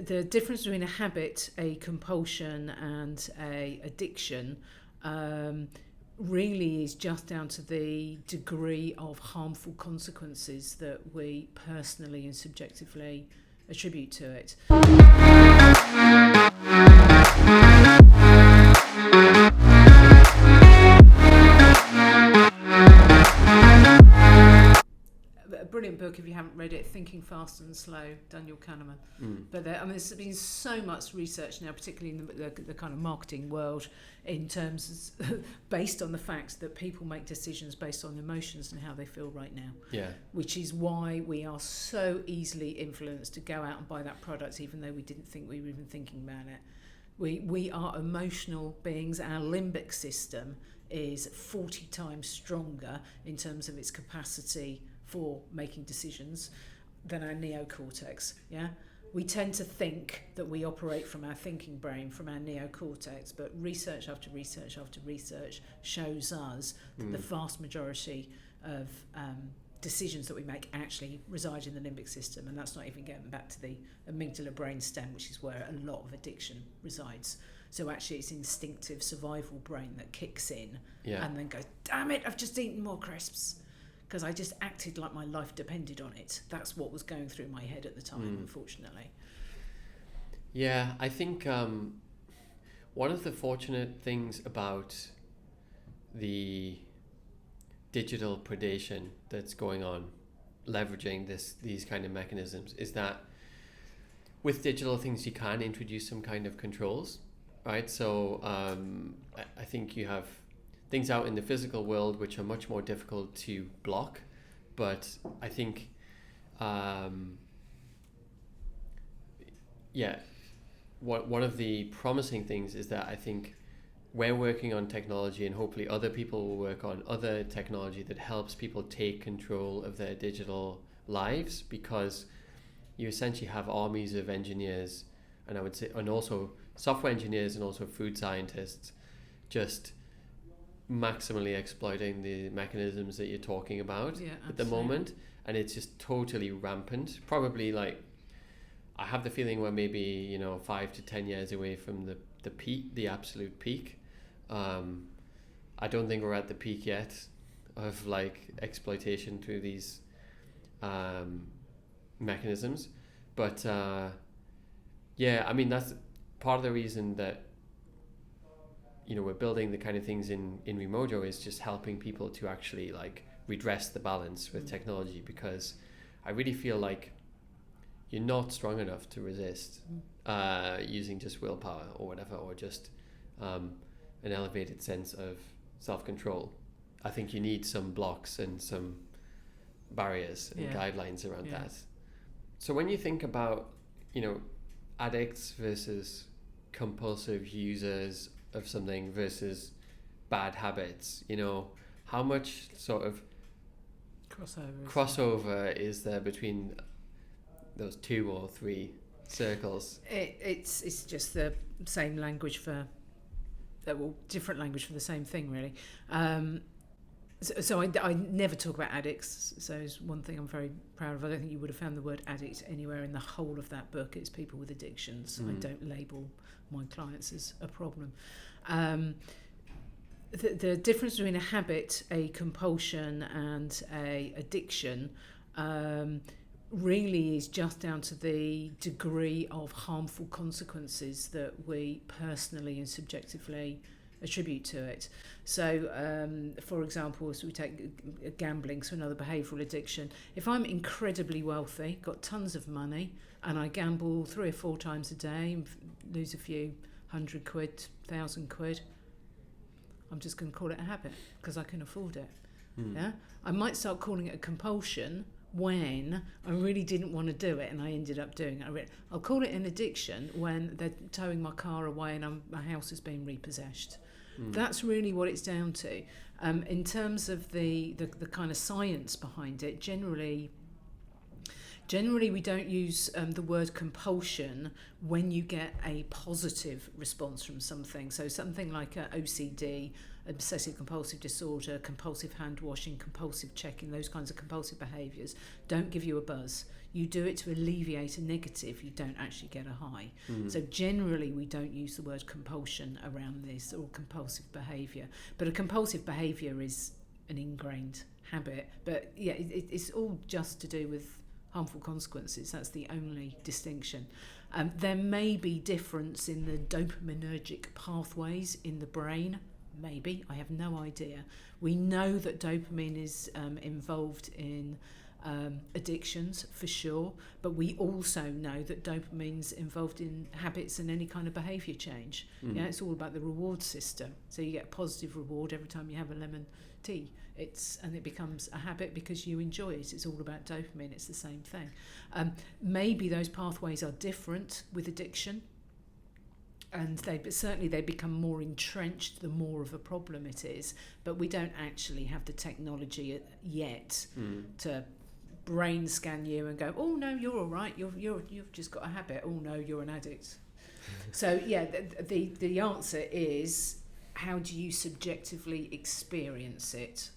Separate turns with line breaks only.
the difference between a habit, a compulsion, and a addiction really is just down to the degree of harmful consequences that we personally and subjectively attribute to it. A brilliant book if you haven't read it, Thinking Fast and Slow, Daniel Kahneman. But there's been so much research now, particularly in the kind of marketing world, in terms of, based on the fact that people make decisions based on emotions and how they feel right now.
Yeah.
Which is why we are so easily influenced to go out and buy that product, even though we didn't think we were even thinking about it. We are emotional beings. Our limbic system is 40 times stronger in terms of its capacity for making decisions than our neocortex. Yeah, we tend to think that we operate from our thinking brain, from our neocortex, but research after research after research shows us that the vast majority of decisions that we make actually reside in the limbic system, and that's not even getting back to the amygdala brainstem, which is where a lot of addiction resides. So actually it's instinctive survival brain that kicks in and then goes, damn it, I've just eaten more crisps, because I just acted like my life depended on it. That's what was going through my head at the time, unfortunately.
Yeah, I think one of the fortunate things about the digital predation that's going on, leveraging these kind of mechanisms, is that with digital things you can introduce some kind of controls, right? So I think you have things out in the physical world which are much more difficult to block, but I think one of the promising things is that I think we're working on technology, and hopefully other people will work on other technology that helps people take control of their digital lives, because you essentially have armies of engineers, and I would say, and also software engineers and also food scientists, just maximally exploiting the mechanisms that you're talking about at the moment, and it's just totally rampant. Probably, like, I have the feeling we're maybe 5 to 10 years away from the peak, the absolute peak. I don't think we're at the peak yet of like exploitation through these mechanisms, but I mean, that's part of the reason that we're building the kind of things in REMOJO, is just helping people to actually like redress the balance with technology, because I really feel like you're not strong enough to resist using just willpower or whatever, or just an elevated sense of self-control. I think you need some blocks and some barriers and guidelines around that. So when you think about addicts versus compulsive users of something versus bad habits, how much sort of crossover is there between those 2 or 3 circles?
It's just the same language for different language for the same thing, really. So I never talk about addicts, so it's one thing I'm very proud of. I don't think you would have found the word addict anywhere in the whole of that book. It's people with addictions. I don't label my clients as a problem. The difference between a habit, a compulsion, and a addiction really is just down to the degree of harmful consequences that we personally and subjectively attribute to it. So, for example, as we take gambling, so another behavioural addiction, if I'm incredibly wealthy, got tons of money, and I gamble 3 or 4 times a day, lose a few £100, £1,000, I'm just going to call it a habit because I can afford it. Yeah, I might start calling it a compulsion when I really didn't want to do it and I ended up doing it. I'll call it an addiction when they're towing my car away and my house has been repossessed. That's really what it's down to. In terms of the kind of science behind it, generally Generally, we don't use the word compulsion when you get a positive response from something. So something like OCD, obsessive compulsive disorder, compulsive hand washing, compulsive checking, those kinds of compulsive behaviours don't give you a buzz. You do it to alleviate a negative, you don't actually get a high. So generally we don't use the word compulsion around this, or compulsive behaviour. But a compulsive behaviour is an ingrained habit. But yeah, it's all just to do with harmful consequences. That's the only distinction. There may be difference in the dopaminergic pathways in the brain. Maybe, I have no idea. We know that dopamine is involved in addictions for sure, but we also know that dopamine's involved in habits and any kind of behaviour change. Yeah, it's all about the reward system. So you get a positive reward every time you have a lemon tea. And it becomes a habit because you enjoy it. It's all about dopamine. It's the same thing. Maybe those pathways are different with addiction, and certainly they become more entrenched the more of a problem it is. But we don't actually have the technology yet to brain scan you and go, oh no, you're all right. You've just got a habit. Oh no, you're an addict. So yeah, the answer is, how do you subjectively experience it?